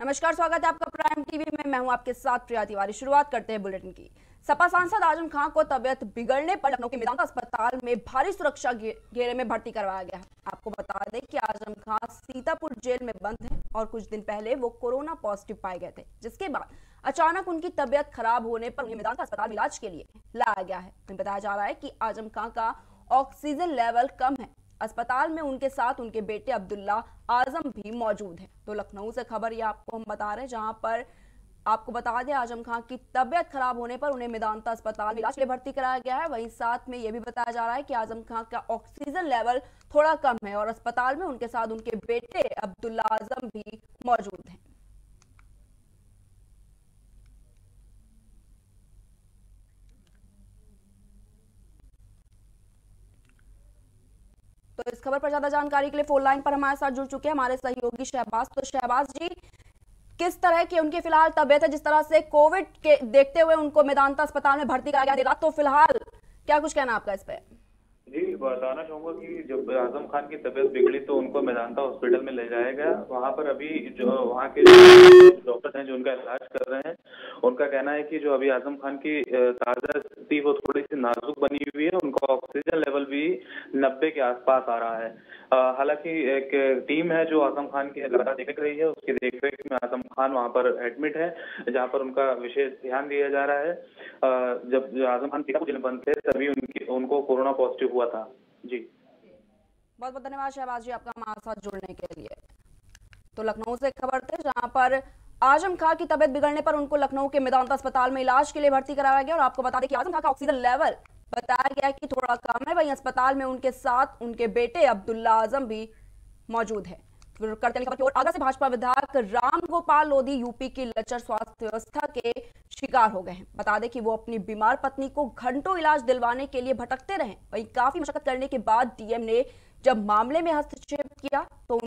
नमस्कार, स्वागत है आपका प्राइम टीवी में। मैं हूं आपके साथ प्रिया तिवारी। शुरुआत करते हैं बुलेटिन की। सपा सांसद आजम खां को तबियत बिगड़ने पर लखनऊ के मेदांता अस्पताल में भारी सुरक्षा घेरे में भर्ती करवाया गया है। आपको बता दें कि आजम खां सीतापुर जेल में बंद हैं और कुछ दिन पहले वो कोरोना पॉजिटिव पाए गए थे, जिसके बाद अचानक उनकी तबियत खराब होने पर उन्हें मेदांता अस्पताल में इलाज के लिए लाया गया है। बताया जा रहा है कि आजम खां का ऑक्सीजन लेवल कम है। अस्पताल में उनके साथ उनके बेटे अब्दुल्ला आजम भी मौजूद हैं। तो लखनऊ से खबर ये आपको हम बता रहे हैं, जहां पर आपको बता दें आजम खां की तबियत खराब होने पर उन्हें मेदांता अस्पताल में इलाज के लिए भर्ती कराया गया है। वहीं साथ में यह भी बताया जा रहा है कि आजम खां का ऑक्सीजन लेवल थोड़ा कम है और अस्पताल में उनके साथ उनके बेटे अब्दुल्ला आजम भी मौजूद हैं। तो इस खबर पर ज्यादा जानकारी के लिए फोन लाइन पर हमारे साथ जुड़ चुके हैं हमारे सहयोगी शहबाज। तो शहबाज जी, किस तरह की उनकी फिलहाल तबियत है? जिस तरह से कोविड के देखते हुए उनको मेदांता अस्पताल में भर्ती कराया गया, तो फिलहाल क्या कुछ कहना आपका इस पे? जी, बताना चाहूंगा कि जब आजम खान की तबीयत बिगड़ी तो उनको मेदांता हॉस्पिटल में ले जाया गया। वहां पर अभी जो वहां के डॉक्टर हैं जो उनका इलाज कर रहे हैं, उनका कहना है कि जो अभी आजम खान की ताजा स्थिति वो थोड़ी सी नाजुक बनी हुई है। उनका ऑक्सीजन लेवल भी 90 के आसपास आ रहा है। हालांकि एक टीम है जो आजम खान की लगातार देख रही है, उसकी देखरेख में आजम खान वहां पर एडमिट है, जहां पर उनका विशेष ध्यान दिया जा रहा है। जब आजम खान सीतापुर जेल में बंद थे तभी उनको कोरोना पॉजिटिव हुआ था। जी, बहुत बहुत धन्यवाद शहबाज जी आपका हमारे साथ जुड़ने के लिए। तो लखनऊ से खबर थी, जहां पर आजम खां की तबियत बिगड़ने पर उनको लखनऊ के मेदांता अस्पताल में इलाज के लिए भर्ती कराया गया। और आपको बता दें कि आजम खां का ऑक्सीजन लेवल बताया गया कि थोड़ा कम है। वहीं अस्पताल में उनके साथ उनके बेटे अब्दुल्ला आजम भी मौजूद है। करते हैं खबर की ओर। आगरा से भाजपा विधायक राम गोपाल लोधी यूपी की लचर स्वास्थ्य व्यवस्था के शिकार हो गए हैं। बता दें कि वो अपनी बीमार पत्नी को घंटों इलाज दिलवाने के लिए भटकते रहे। वहीं काफी मशक्कत करने के बाद डीएम ने जब मामले में हस्तक्षेप किया तो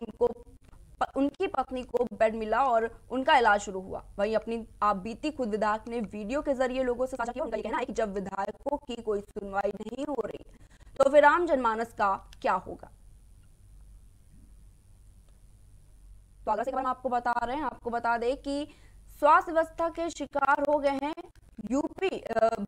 उनकी पत्नी को बेड मिला और उनका इलाज शुरू हुआ। वहीं अपनी आप बीती खुद विधायक ने वीडियो के जरिए लोगों से साझा किया। उनका कहना है कि जब विधायकों की कोई सुनवाई नहीं हो रही तो फिर आम जनमानस का क्या होगा। तो आगे से हम आपको बता रहे हैं, आपको बता दें कि स्वास्थ्य व्यवस्था के शिकार हो गए हैं यूपी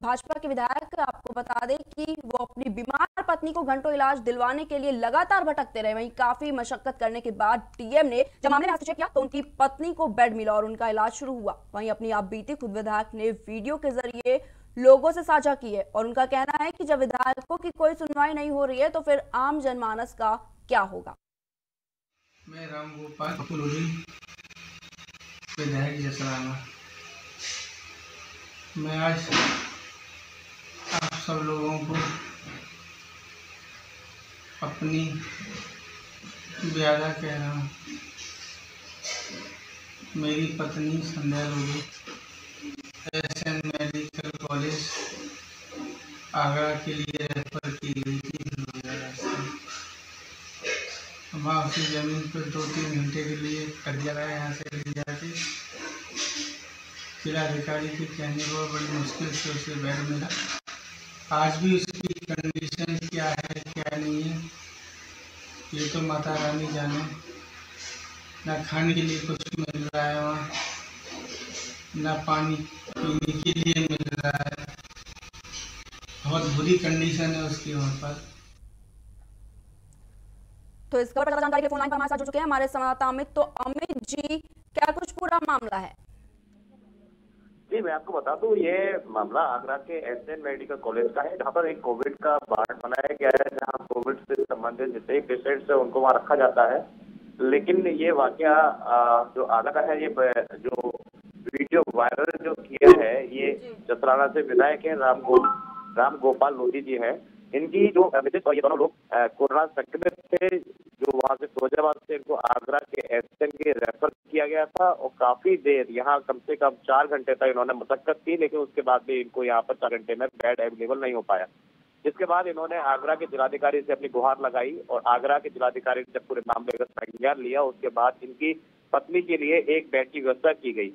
भाजपा के विधायक। आपको बता दें कि वो अपनी बीमार पत्नी को घंटों इलाज दिलवाने के लिए लगातार भटकते रहे। वहीं काफी मशक्कत करने के बाद डीएम ने जब मामले में हस्तक्षेप किया तो उनकी पत्नी को बेड मिला और उनका इलाज शुरू हुआ। वहीं अपनी आप बीती खुद विधायक ने वीडियो के जरिए लोगों से साझा की है और उनका कहना है कि जब विधायकों की कोई सुनवाई नहीं हो रही है तो फिर आम जनमानस का क्या होगा। मैं राम गोपाल लोधी विधायक जसराना। मैं आज आप सब लोगों को अपनी व्यादा कह रहा हूँ। मेरी पत्नी Sandhya Lodhi SN medical college Agra के लिए रेफर की गई थी। वहाँ उसी जमीन पर 2-3 घंटे के लिए कर दिया गया। यहाँ से ले जाके जिलाधिकारी के कहने पर बड़ी मुश्किल से उसे बेड मिला। आज भी उसकी कंडीशन क्या है क्या नहीं है ये तो माता रानी जाने। ना खाने के लिए कुछ मिल रहा है वहाँ, ना पानी पीने के लिए मिल रहा है। बहुत बुरी कंडीशन है उसकी वहाँ पर। तो इस खबर पर जानकारी के फोन लाइन पर हमारे साथ जुड़ चुके हैं हमारे संवाददाता अमित। तो अमित जी, क्या कुछ पूरा मामला है? जी, मैं आपको बता दूं, ये मामला आगरा के एसएन मेडिकल कॉलेज का है, जहां पर एक कोविड का वार्ड बनाया गया है, जहां कोविड से संबंधित जितने पेशेंट्स है उनको वहां रखा जाता है। लेकिन ये वाकया जो आगरा है, ये जो वीडियो वायरल जो किया है, ये जसराना से विधायक है राम गोपाल लोधी जी है। इनकी जो मिसेज और ये दोनों लोग कोरोना संक्रमित थे, जो वहां से फिरोजाबाद से इनको आगरा के एसएन के रेफर किया गया था और काफी देर यहाँ कम से कम 4 घंटे तक इन्होंने मशक्कत की, लेकिन उसके बाद भी इनको यहाँ पर 4 घंटे में बेड अवेलेबल नहीं हो पाया। जिसके बाद इन्होंने आगरा के जिलाधिकारी से अपनी गुहार लगाई और आगरा के जिलाधिकारी ने जब पूरे मामले का संज्ञान लिया, उसके बाद इनकी पत्नी के लिए एक बेड की व्यवस्था की गई।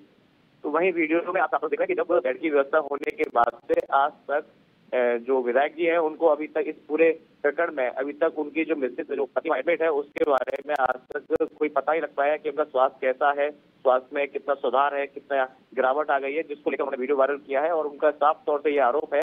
तो वहीं वीडियो में आप देख रहे हैं कि जब बेड की व्यवस्था होने के बाद से आज तक जो विधायक जी हैं उनको अभी तक इस पूरे प्रकरण में अभी तक उनकी जो मृत्यु जो पति एडमिट है उसके बारे में आज तक कोई पता ही लग पाया कि उनका स्वास्थ्य कैसा है, स्वास्थ्य में कितना सुधार है, कितना गिरावट आ गई है, जिसको लेकर उन्होंने वीडियो वायरल किया है। और उनका साफ तौर से यह आरोप है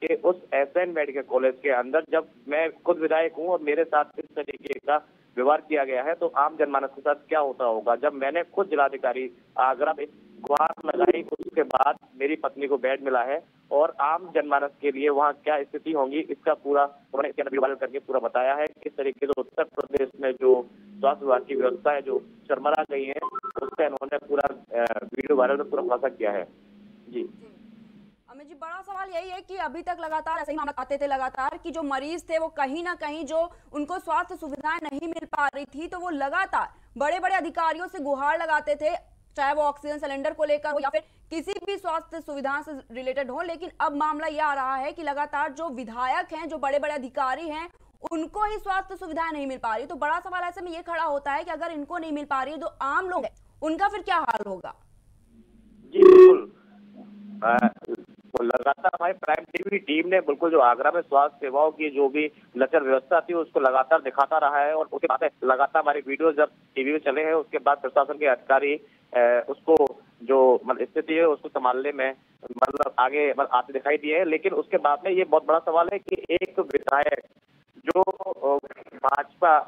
कि उस एसएन मेडिकल कॉलेज के अंदर जब मैं खुद विधायक हूँ और मेरे साथ इस तरीके का व्यवहार किया गया है तो आम जनमानस के साथ क्या होता होगा। जब मैंने खुद जिलाधिकारी आगरा में गुहार लगाई उसके बाद मेरी पत्नी को बेड मिला है और आम जनमानस के लिए वहाँ क्या स्थिति होगी इसका पूरा उन्होंने इसके अंदर वायरल करके पूरा बताया है। किस तरीके से उत्तर प्रदेश में जो स्वास्थ्य विभाग की व्यवस्था है जो चरमरा गई है उसका इन्होंने पूरा वीडियो वायरल में पूरा खुलासा किया है। जी अमित जी, बड़ा सवाल यही है कि अभी तक लगातार ऐसे ही मामले आते थे लगातार कि जो मरीज थे वो कहीं ना कहीं जो उनको स्वास्थ्य सुविधाएं नहीं मिल पा रही थी तो वो लगातार बड़े बड़े अधिकारियों से गुहार लगाते थे, चाहे वो ऑक्सीजन सिलेंडर को लेकर हो या फिर किसी भी स्वास्थ्य सुविधा से रिलेटेड हो। लेकिन अब मामला यह आ रहा है कि लगातार जो विधायक हैं, जो बड़े बड़े अधिकारी हैं, उनको ही स्वास्थ्य सुविधाएं नहीं मिल पा रही। तो बड़ा सवाल ऐसे में ये खड़ा होता है कि अगर इनको नहीं मिल पा रही है तो आम लोग हैं उनका फिर क्या हाल होगा। जी बिल्कुल, लगातार हमारे प्राइम टीवी टीम ने बिल्कुल जो आगरा में स्वास्थ्य सेवाओं की जो भी लचर व्यवस्था थी उसको लगातार दिखाता रहा है। और उसके बाद लगातार हमारे वीडियो जब टीवी में चले हैं उसके बाद प्रशासन के अधिकारी उसको जो स्थिति है उसको संभालने में आगे आते दिखाई दिए हैं। लेकिन उसके बाद में ये बहुत बड़ा सवाल है कि एक विधायक जो भाजपा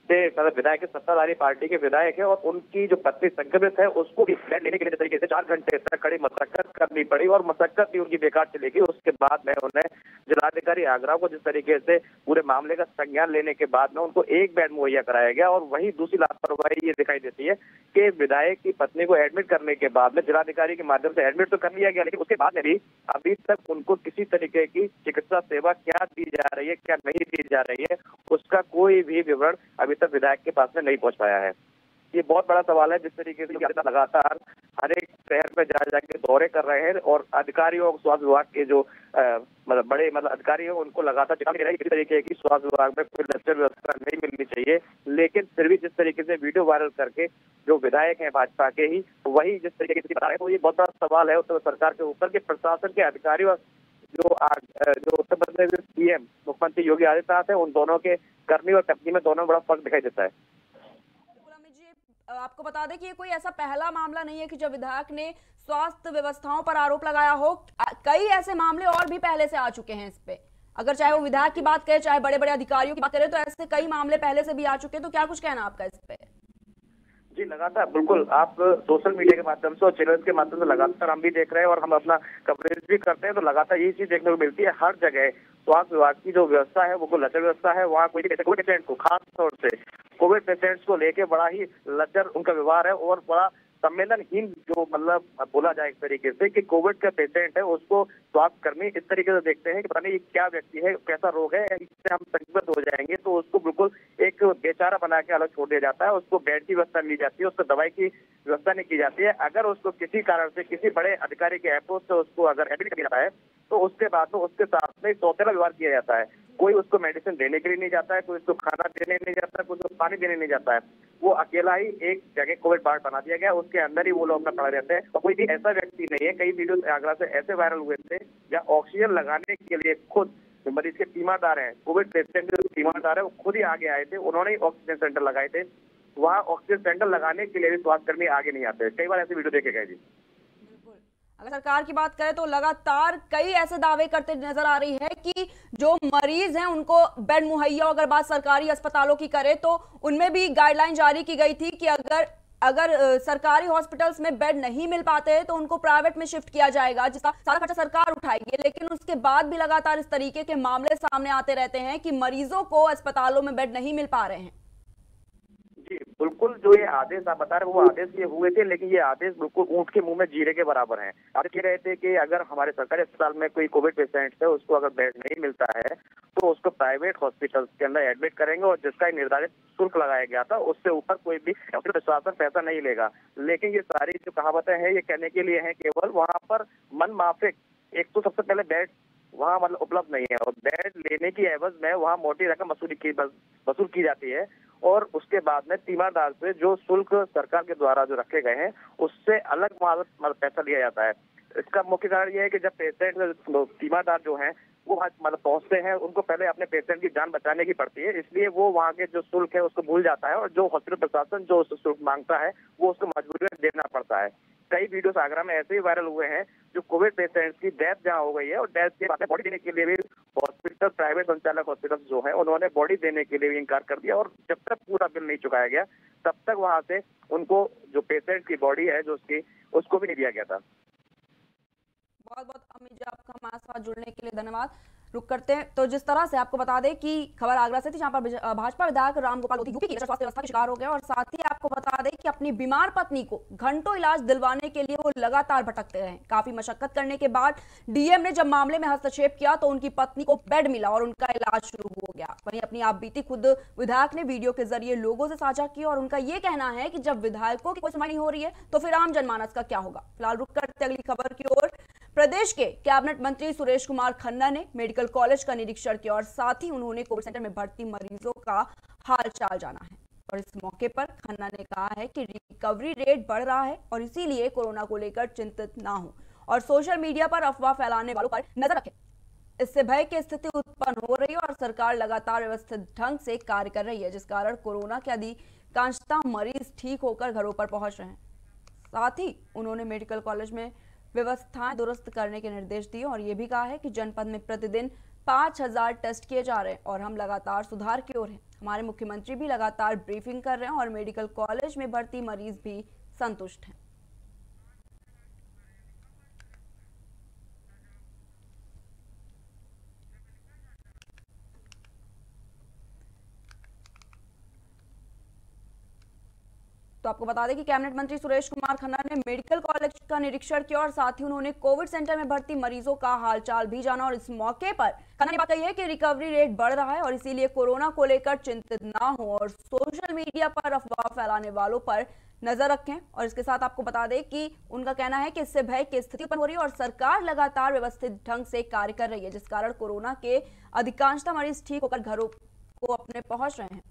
से विधायक सत्ताधारी पार्टी के विधायक है और उनकी जो पत्नी संक्रमित है उसको भी फ्लैट लेने के लिए तरीके से 4 घंटे तक कड़ी मशक्कत करनी पड़ी और मशक्कत भी उनकी बेकार चली गई। उसके बाद में उन्हें जिलाधिकारी आगरा को जिस तरीके से पूरे मामले का संज्ञान लेने के बाद में उनको एक बेड मुहैया कराया गया। और वही दूसरी लापरवाही ये दिखाई देती है कि विधायक की पत्नी को एडमिट करने के बाद में जिलाधिकारी के माध्यम से एडमिट तो कर लिया गया लेकिन उसके बाद में भी अभी तक उनको किसी तरीके की चिकित्सा सेवा क्या दी जा रही है क्या नहीं दी जा रही है उसका कोई भी विवरण अभी तक विधायक के पास में नहीं पहुंच पाया है। ये बहुत बड़ा सवाल है। जिस तरीके से लगातार हर एक शहर में जा जाके दौरे कर रहे हैं और अधिकारियों स्वास्थ्य विभाग के जो बड़े अधिकारी हैं उनको लगातार चेतावनी दे रहे हैं किस तरीके की स्वास्थ्य विभाग में कोई लचर व्यवस्था नहीं मिलनी चाहिए। लेकिन फिर भी जिस तरीके से वीडियो वायरल करके जो विधायक हैं भाजपा के ही वही जिस तरीके से बता रहे हैं तो ये बहुत बड़ा सवाल है उत्तर सरकार के ऊपर के प्रशासन के अधिकारियों जो उत्तर प्रदेश के सीएम मुख्यमंत्री योगी आदित्यनाथ है उन दोनों के करनी और कथनी में दोनों बड़ा फर्क दिखाई देता है। अमित जी, आपको बता दें कि ये कोई ऐसा पहला मामला नहीं है कि जब विधायक ने स्वास्थ्य व्यवस्थाओं पर आरोप लगाया हो। कई ऐसे मामले और भी पहले से आ चुके हैं इस पे। अगर चाहे वो विधायक की बात करें चाहे बड़े बड़े अधिकारियों की बात करें तो ऐसे कई मामले पहले से भी आ चुके हैं। तो क्या कुछ कहना आपका इस पे? जी लगातार बिल्कुल आप सोशल मीडिया के माध्यम से और चैनल के माध्यम से लगातार हम भी देख रहे हैं और हम अपना कवरेज भी करते हैं तो लगातार यही चीज देखने को मिलती है। हर जगह स्वास्थ्य विभाग की जो व्यवस्था है वो कोई लचर व्यवस्था है। वहाँ कोई कोविड पेशेंट को खास तौर से कोविड पेशेंट्स को लेके बड़ा ही लचर उनका व्यवहार है और बड़ा संवेदनहीन जो बोला जाए एक तरीके से कि कोविड का पेशेंट है उसको स्वास्थ्य कर्मी इस तरीके से देखते हैं कि पता नहीं क्या व्यक्ति है कैसा रोग है इससे हम संक्रमित हो जाएंगे तो उसको बिल्कुल एक बेचारा बना के अलग छोड़ दिया जाता है। उसको बेड की व्यवस्था ली जाती है, उसको दवाई की व्यवस्था नहीं की जाती है। अगर उसको किसी कारण से किसी बड़े अधिकारी के अप्रोच से उसको अगर एडमिट किया जाता है तो उसके बाद में उसके साथ में सौतेला व्यवहार किया जाता है। कोई उसको मेडिसिन देने के लिए नहीं जाता है, कोई उसको खाना देने नहीं जाता है, कोई उसको पानी देने नहीं जाता है। वो अकेला ही एक जगह कोविड वार्ड बना दिया गया, उसके अंदर ही वो लोग अपना पड़ा रहते हैं और कोई भी ऐसा व्यक्ति नहीं है। कई वीडियो आगरा से ऐसे वायरल हुए थे जहाँ ऑक्सीजन लगाने के लिए खुद मरीज के तीमारदार हैं, कोविड पेशेंट जो तीमारदार है वो खुद ही आगे आए थे, उन्होंने ही ऑक्सीजन सेंटर लगाए थे। वहाँ ऑक्सीजन सेंटर लगाने के लिए भी स्वास्थ्यकर्मी आगे नहीं आते। कई बार ऐसे वीडियो देखे गए जी। अगर सरकार की बात करें तो लगातार कई ऐसे दावे करते नजर आ रही है कि जो मरीज हैं उनको बेड मुहैया, अगर बात सरकारी अस्पतालों की करें तो उनमें भी गाइडलाइन जारी की गई थी कि अगर सरकारी हॉस्पिटल्स में बेड नहीं मिल पाते हैं तो उनको प्राइवेट में शिफ्ट किया जाएगा जिसका सारा खर्चा सरकार उठाएगी। लेकिन उसके बाद भी लगातार इस तरीके के मामले सामने आते रहते हैं कि मरीजों को अस्पतालों में बेड नहीं मिल पा रहे हैं। जी बिल्कुल, जो ये आदेश आप बता रहे हैं वो आदेश ये हुए थे लेकिन ये आदेश बिल्कुल ऊंट के मुंह में जीरे के बराबर हैं। आप कह रहे थे कि अगर हमारे सरकारी अस्पताल में कोई कोविड पेशेंट है उसको अगर बेड नहीं मिलता है तो उसको प्राइवेट हॉस्पिटल के अंदर एडमिट करेंगे और जिसका निर्धारित शुल्क लगाया गया था उससे ऊपर कोई भी प्रशासन पैसा नहीं लेगा। लेकिन ये सारी जो कहावतें हैं ये कहने के लिए है केवल वहाँ पर मन माफिक एक तो सबसे पहले बेड वहाँ उपलब्ध नहीं है और बेड लेने की एवज में वहाँ मोटी रकम वसूल की जाती है और उसके बाद में तीमारदार से जो शुल्क सरकार के द्वारा जो रखे गए हैं उससे अलग पैसा लिया जाता है। इसका मुख्य कारण यह है कि जब पेशेंट तीमारदार जो हैं वो वहाँ मतलब पहुंचते हैं, उनको पहले अपने पेशेंट की जान बचाने की पड़ती है, इसलिए वो वहाँ के जो शुल्क है उसको भूल जाता है और जो हॉस्पिटल प्रशासन जो उस शुल्क मांगता है वो उसको मजबूरी में देना पड़ता है। कई वीडियोस आगरा में ऐसे ही वायरल हुए हैं जो कोविड पेशेंट्स की डेथ जहाँ हो गई है और डेथ के बाद बॉडी देने के लिए भी हॉस्पिटल, प्राइवेट संचालक हॉस्पिटल जो है उन्होंने बॉडी देने के लिए भी इनकार कर दिया और जब तक पूरा बिल नहीं चुकाया गया तब तक वहां से उनको जो पेशेंट की बॉडी है जो उसको भी नहीं दिया गया था। बहुत बहुत अमित जी, आपका हमारे साथ जुड़ने के लिए धन्यवाद। रुक करते हैं तो जिस तरह से आपको बता दें कि खबर आगरा से थी, जहां पर भाजपा विधायक रामगोपाल लोधी यूपी की स्वास्थ्य व्यवस्था के शिकार हो गए और साथ ही आपको बता दें कि अपनी बीमार पत्नी को घंटों इलाज दिलवाने के लिए वो लगातार भटकते रहे। काफी मशक्कत करने के बाद डीएम ने जब मामले में हस्तक्षेप किया तो उनकी पत्नी को बेड मिला और उनका इलाज शुरू हो गया। वहीं अपनी आपबीती खुद विधायक ने वीडियो के जरिए लोगों से साझा की और उनका ये कहना है कि जब विधायकों की कोई सुनवाई नहीं हो रही है तो फिर आम जनमानस का क्या होगा। फिलहाल रुक करते अगली खबर की ओर। प्रदेश के कैबिनेट मंत्री सुरेश कुमार खन्ना ने मेडिकल कॉलेज का निरीक्षण किया और साथ ही उन्होंने कोविड सेंटर में भर्ती मरीजों का हालचाल जाना है। और इस मौके पर खन्ना ने कहा है कि रिकवरी रेट बढ़ रहा है और इसीलिए कोरोना को लेकर चिंतित ना हो और सोशल मीडिया पर अफवाह फैलाने वालों पर नजर रखें। इससे भय की स्थिति उत्पन्न हो रही है और सरकार लगातार व्यवस्थित ढंग से कार्य कर रही है, जिस कारण कोरोना के अधिकांशतः मरीज ठीक होकर घरों पर पहुंच रहे हैं। साथ ही उन्होंने मेडिकल कॉलेज में व्यवस्थाएं दुरुस्त करने के निर्देश दिए और ये भी कहा है कि जनपद में प्रतिदिन 5000 टेस्ट किए जा रहे हैं और हम लगातार सुधार की ओर हैं। हमारे मुख्यमंत्री भी लगातार ब्रीफिंग कर रहे हैं और मेडिकल कॉलेज में भर्ती मरीज भी संतुष्ट हैं। तो आपको बता दें कि कैबिनेट मंत्री सुरेश कुमार खन्ना ने मेडिकल कॉलेज का निरीक्षण किया और साथ ही उन्होंने कोविड सेंटर में भर्ती मरीजों का हालचाल भी जाना और इस मौके पर खन्ना ने बात कही है कि रिकवरी रेट बढ़ रहा है और इसीलिए कोरोना को लेकर चिंतित ना हो और सोशल मीडिया पर अफवाह फैलाने वालों पर नजर रखें। और इसके साथ आपको बता दें कि उनका कहना है कि इससे भय की स्थिति उत्पन्न हो रही है और सरकार लगातार व्यवस्थित ढंग से कार्य कर रही है, जिस कारण कोरोना के अधिकांशतः मरीज ठीक होकर घरों को अपने पहुंच रहे हैं।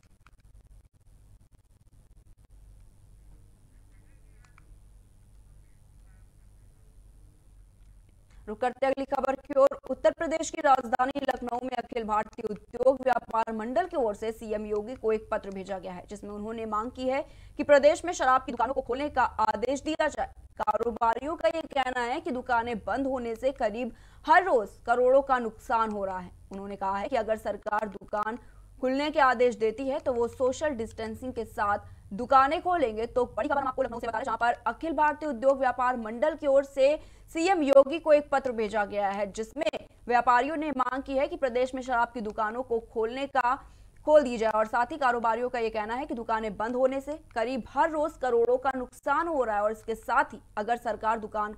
रुक करते अगली खबर की ओर। उत्तर प्रदेश की राजधानी लखनऊ में अखिल भारतीय उद्योग व्यापार मंडल की ओर से सीएम योगी को एक पत्र भेजा गया है, जिसमें उन्होंने मांग की है कि प्रदेश में शराब की दुकानों को खोलने का आदेश दिया जाए। कारोबारियों का ये कहना है कि दुकानें बंद होने से करीब हर रोज करोड़ों का नुकसान हो रहा है। उन्होंने कहा है कि अगर सरकार दुकान खुलने के आदेश देती है तो वो सोशल डिस्टेंसिंग के साथ दुकानें खोलेंगे। तो बड़ी खबर हम आपको लखनऊ से बता रहे हैं, जहां पर अखिल भारतीय उद्योग व्यापार मंडल की ओर से सीएम योगी को एक पत्र भेजा गया है, जिसमें व्यापारियों ने मांग की है कि प्रदेश में शराब की दुकानों को खोल दी जाए और साथ ही कारोबारियों का यह कहना है कि दुकानें बंद होने से करीब हर रोज करोड़ों का नुकसान हो रहा है और इसके साथ ही अगर सरकार दुकान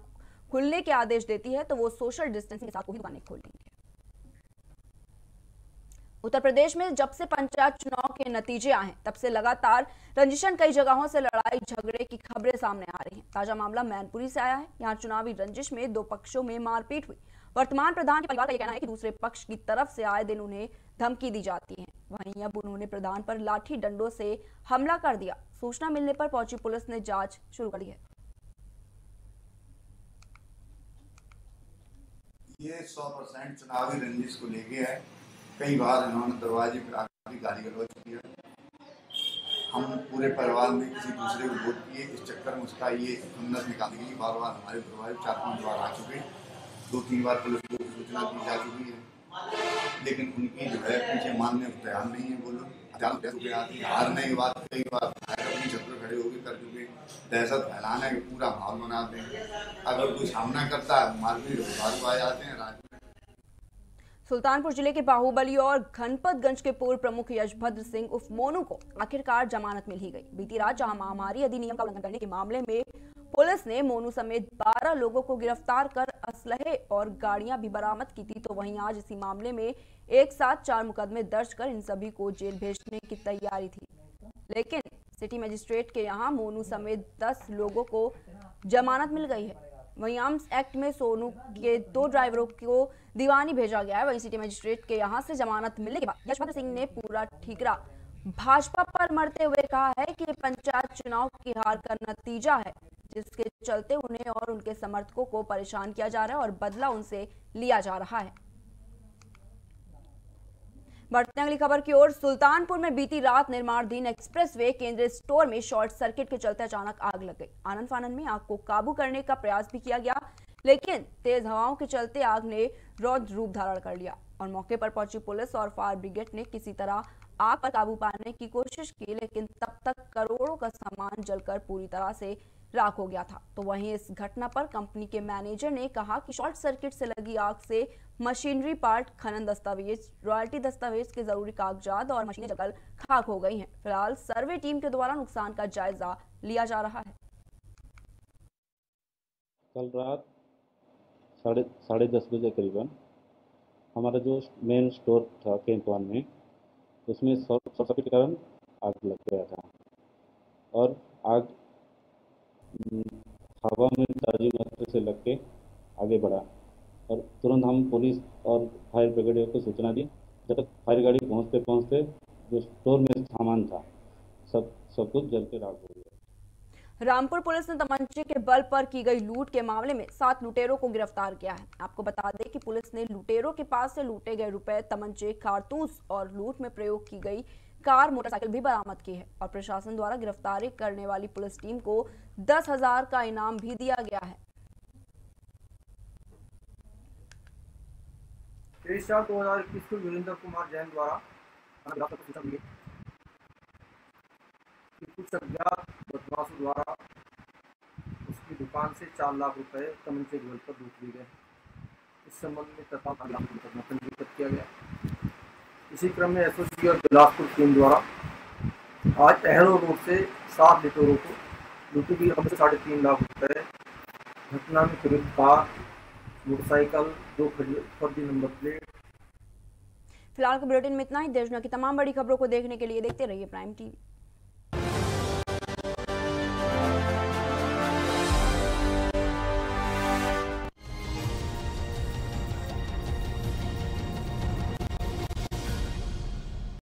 खुलने के आदेश देती है तो वो सोशल डिस्टेंसिंग के साथ ही दुकानें खोलेंगे। उत्तर प्रदेश में जब से पंचायत चुनाव के नतीजे आए हैं तब से लगातार रंजिशन कई जगहों से लड़ाई झगड़े की खबरें सामने आ रही हैं। ताजा मामला मैनपुरी से आया है। यहाँ चुनावी रंजिश में दो पक्षों में मारपीट हुई। वर्तमान प्रधान के परिवार का यह कहना है कि दूसरे पक्ष की तरफ से आए दिन उन्हें धमकी दी जाती है। वहीं अब उन्होंने प्रधान पर लाठी डंडों से हमला कर दिया। सूचना मिलने पर पहुंची पुलिस ने जांच शुरू कर दी है। ये 100% चुनावी रंजिश को लेके है। कई बार इन्होंने दरवाजे पर आकर गाली गलौज किया। हम पूरे परिवार में किसी दूसरे को वोट किए, इस चक्कर में उसका ये खुन्नस निकालने के लिए बार बार हमारे दरवाजे 4-5 बार आ चुके, 2-3 बार पुलिस को सूचना दी जा चुकी है, लेकिन उनकी जो है पीछे मानने को तैयार नहीं है। वो लोग हारने के बाद कई बार अपनी छत पर खड़े होकर कर चुके, दहशत फैलाने का पूरा माहौल बनाते हैं। अगर कोई सामना करता है मारपीट को आ जाते हैं। सुल्तानपुर जिले के बाहुबली और घनपतगंज के पूर्व प्रमुख यशभद्र सिंह उर्फ मोनू को आखिरकार जमानत मिल ही गई। बीती रात जहां महामारी अधिनियम का उल्लंघन करने के मामले में पुलिस ने मोनू समेत 12 लोगों को गिरफ्तार कर असलहे और गाड़ियां भी बरामद की थी, तो वहीं आज इसी मामले में एक साथ 4 मुकदमे दर्ज कर इन सभी को जेल भेजने की तैयारी थी। लेकिन सिटी मजिस्ट्रेट के यहाँ मोनू समेत 10 लोगों को जमानत मिल गई है। वहीं आर्म्स एक्ट में सोनू के 2 ड्राइवरों को दीवानी भेजा गया है। वहीं सिटी मजिस्ट्रेट के यहां से जमानत मिलने के बाद यशवंत सिंह ने पूरा ठीकरा भाजपा पर मरते हुए कहा है कि पंचायत चुनाव की हार का नतीजा है, जिसके चलते उन्हें और उनके समर्थकों को परेशान किया जा रहा है और बदला उनसे लिया जा रहा है। बढ़ते हैं अगली खबर की ओर। सुल्तानपुर में बीती रात निर्माणाधीन एक्सप्रेसवे केंद्रीय स्टोर में शॉर्ट सर्किट के चलते अचानक आग लग गई। आनन फानन में आग को काबू करने का प्रयास भी किया गया, लेकिन तेज हवाओं के चलते आग ने रौद्र रूप धारण कर लिया और मौके पर पहुंची पुलिस और फायर ब्रिगेड ने किसी तरह आग पर काबू पाने की कोशिश की, लेकिन तब तक करोड़ों का सामान जलकर पूरी तरह से राख हो गया था। तो वहीं इस घटना पर कंपनी के मैनेजर ने कहा कि शॉर्ट सर्किट से लगी आग से मशीनरी पार्ट, खनन दस्तावेज, रॉयल्टी दस्तावेज के जरूरी कागजात और मशीनें जलकर खाक हो गई हैं। फिलहाल सर्वे टीम के द्वारा नुकसान का जायजा लिया जा रहा है। कल रात साढ़े 10 बजे करीबन हमारा जो मेन स्टोर था कैंप 1 में, उसमें शॉर्ट सर्किट के कारण आग लग गया था और आग हवा में ताजी मात्रा से लग के आगे बढ़ा और तुरंत हम पुलिस और फायर ब्रिगेड को सूचना दी। जब तक फायर गाड़ी पहुंचते जो स्टोर में सामान था सब कुछ जल के राख हो गया। रामपुर पुलिस ने तमंचे के बल पर की गई लूट के मामले में 7 लुटेरों को गिरफ्तार किया है। आपको बता दें कि पुलिस ने लुटेरों के पास से लूटे गए रुपए, तमंचे, कारतूस और लूट में प्रयोग की गई कार, मोटरसाइकिल भी बरामद की है और प्रशासन द्वारा गिरफ्तारी करने वाली पुलिस टीम को 10,000 का इनाम भी दिया गया है। 23/4/2021 को वीरेंद्र कुमार जैन द्वारा कुछ अज्ञात बदमाशों द्वारा उसकी दुकान से 4 लाख रुपए तमंचे के बल पर लूट लिए गए। इस संबंध में तत्काल मुकदमा पंजीकृत किया गया। इसी क्रम में एसओजी और बिलासपुर टीम द्वारा आज अहरो रोड से 7 लुटेरों को लूटी की रकम से 3.5 लाख रुपए, घटना में करीब कार, मोटरसाइकिल, 2 फर्जी नंबर प्लेट। फिलहाल के बुलेटिन में इतना ही। देश दुनिया की तमाम बड़ी खबरों को देखने के लिए देखते रहिए प्राइम टीवी।